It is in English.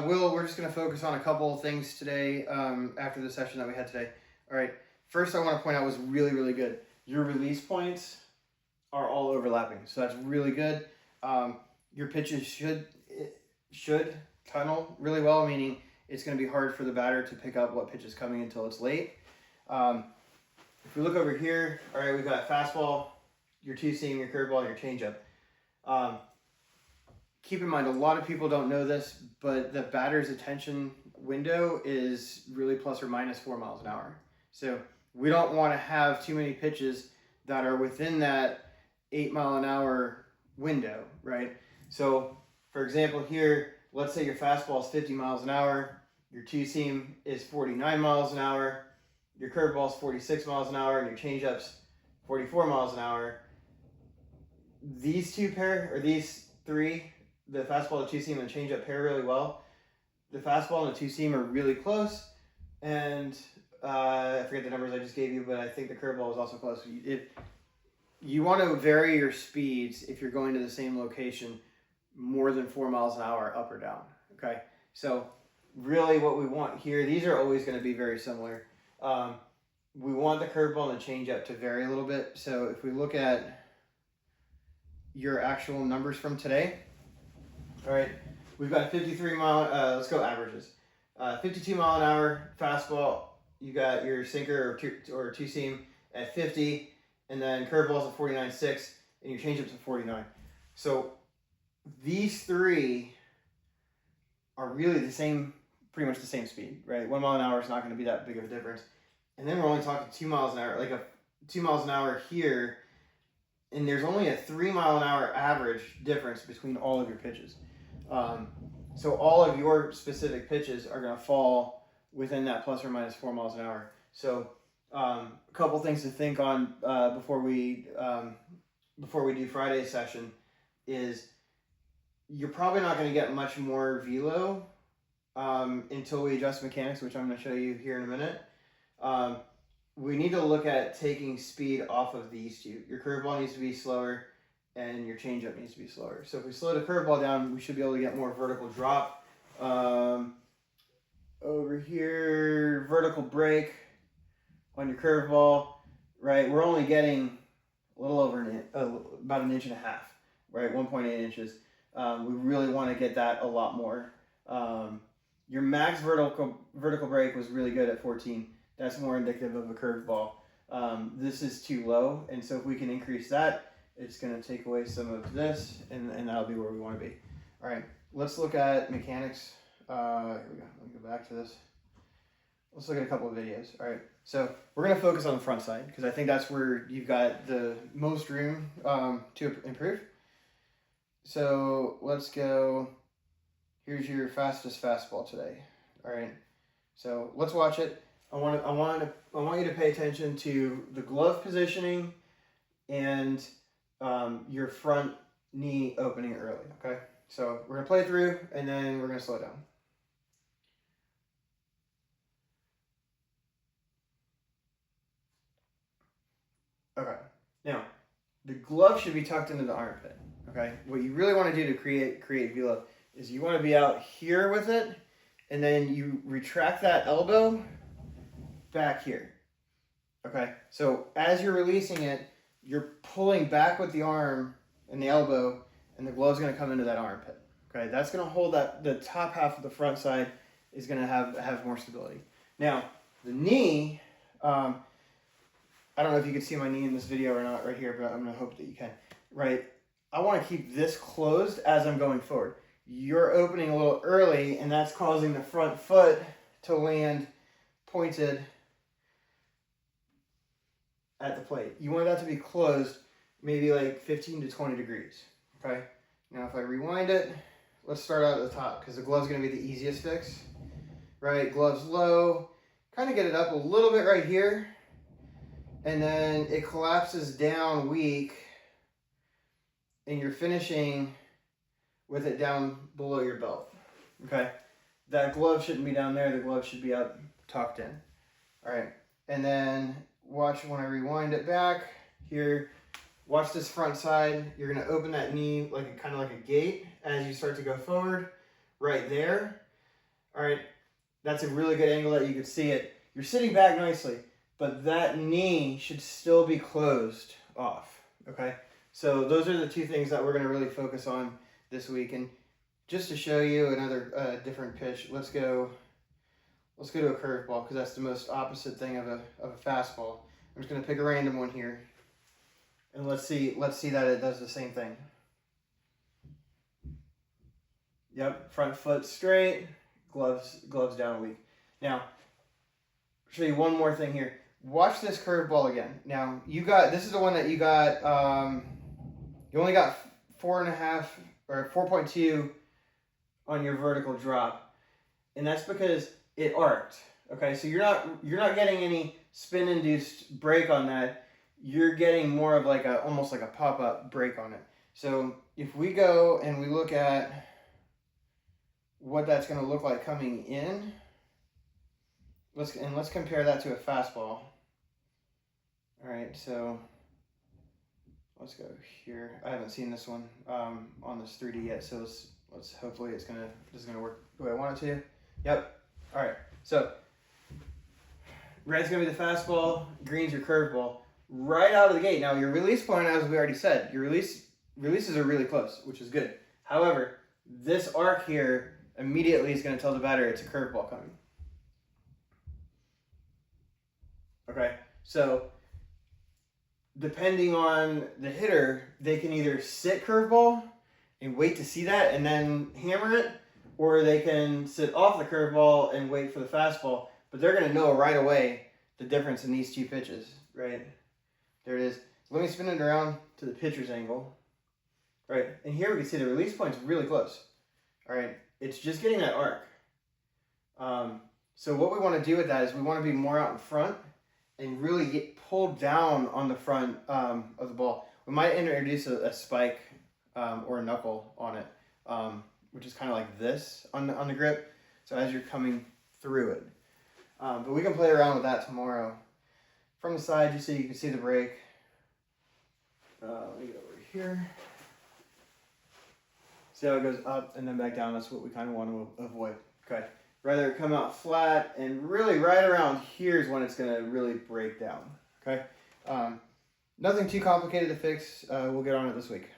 we're just going to focus on a couple of things today after the session that we had today. All right. First, I want to point out was really, really good. Your release points are all overlapping, so that's really good. Your pitches should tunnel really well, meaning it's going to be hard for the batter to pick up what pitch is coming until it's late. If we look over here, all right, we've got fastball, your two-seam, your curveball, and your changeup. Keep in mind, a lot of people don't know this, but the batter's attention window is really plus or minus 4 miles an hour. So we don't want to have too many pitches that are within that 8 mile an hour window, right? So for example here, let's say your fastball is 50 miles an hour, your two-seam is 49 miles an hour, your curveball is 46 miles an hour, and your changeup's 44 miles an hour. These these three, the fastball, the two-seam, and the changeup pair really well. The fastball and the two-seam are really close, and I forget the numbers I just gave you, but I think the curveball is also close. You want to vary your speeds if you're going to the same location more than 4 miles an hour up or down, okay? So really what we want here, these are always going to be very similar. We want the curveball and the changeup to vary a little bit. So if we look at your actual numbers from today, all right, we've got 53 mile, let's go averages. 52 mile an hour fastball, you got your sinker or two-seam at 50, and then curveball's at 49.6, and your changeup's at 49. So these three are really the same, pretty much the same speed, right? 1 mile an hour is not going to be that big of a difference. And then we're only talking 2 miles an hour, like a 2 miles an hour here, and there's only a 3 mile an hour average difference between all of your pitches. So all of your specific pitches are going to fall within that plus or minus 4 miles an hour. So a couple things to think on before we do Friday's session is you're probably not going to get much more velo until we adjust mechanics, which I'm going to show you here in a minute. We need to look at taking speed off of these two. Your curveball needs to be slower, and your changeup needs to be slower. So if we slow the curveball down, we should be able to get more vertical drop. Over here, vertical break on your curveball, right? We're only getting a little over about 1.5 inches, right? 1.8 inches. We really want to get that a lot more. Your max vertical break was really good at 14. That's more indicative of a curveball. This is too low, and so if we can increase that, it's going to take away some of this, and that'll be where we want to be. All right, let's look at mechanics. Here we go. Let me go back to this. Let's look at a couple of videos. All right, so we're going to focus on the front side because I think that's where you've got the most room to improve. So let's go. Here's your fastest fastball today. All right, so let's watch it. I want you to pay attention to the glove positioning and your front knee opening early. Okay, so we're gonna play through and then we're gonna slow down. Okay, now the glove should be tucked into the armpit. Okay, what you really want to do to create velo is you want to be out here with it, and then you retract that elbow back here. Okay, so as you're releasing it, you're pulling back with the arm and the elbow, and the glove's going to come into that armpit. Okay, that's going to hold that, the top half of the front side is going to have more stability. Now, the knee, I don't know if you can see my knee in this video or not right here, but I'm going to hope that you can. Right, I want to keep this closed as I'm going forward. You're opening a little early, and that's causing the front foot to land pointed at the plate. You want that to be closed maybe like 15 to 20 degrees. Okay, now if I rewind it, let's start out at the top because the glove's going to be the easiest fix. Right, gloves low, kind of get it up a little bit right here, and then it collapses down weak, and you're finishing with it down below your belt. Okay, that glove shouldn't be down there, the glove should be up tucked in. All right, and then watch when I rewind it back here. Watch this front side. You're going to open that knee like kind of like a gate as you start to go forward right there. All right, that's a really good angle that you can see it. You're sitting back nicely, but that knee should still be closed off, okay? So those are the two things that we're gonna really focus on this week. And just to show you another different pitch, let's go to a curveball, because that's the most opposite thing of a fastball. I'm just gonna pick a random one here, and let's see that it does the same thing. Yep, front foot straight, gloves down a week. Now, I'll show you one more thing here. Watch this curveball again. Now, this is the one that you got, you only got 4.5 or 4.2 on your vertical drop. And that's because it arced. Okay, so you're not getting any spin-induced break on that. You're getting more of like almost like a pop-up break on it. So if we go and we look at what that's going to look like coming in, let's compare that to a fastball. All right, so let's go here. I haven't seen this one on this 3D yet, so let's hopefully this is gonna work the way I want it to. Yep. All right. So red's gonna be the fastball, green's your curveball. Right out of the gate. Now your release point, as we already said, your releases are really close, which is good. However, this arc here immediately is going to tell the batter it's a curveball coming. Okay, so depending on the hitter, they can either sit curveball and wait to see that and then hammer it, or they can sit off the curveball and wait for the fastball. But they're going to know right away the difference in these two pitches, right? There it is. Let me spin it around to the pitcher's angle. All right, and here we can see the release point's really close. All right, it's just getting that arc. So what we want to do with that is we want to be more out in front and really get pulled down on the front of the ball. We might introduce a spike or a knuckle on it, which is kind of like this on the grip. So as you're coming through it. But we can play around with that tomorrow. From the side, you can see the break. Let me go over here. See how it goes up and then back down. That's what we kind of want to avoid. Okay. Rather come out flat, and really right around here is when it's going to really break down. Okay. Nothing too complicated to fix. We'll get on it this week.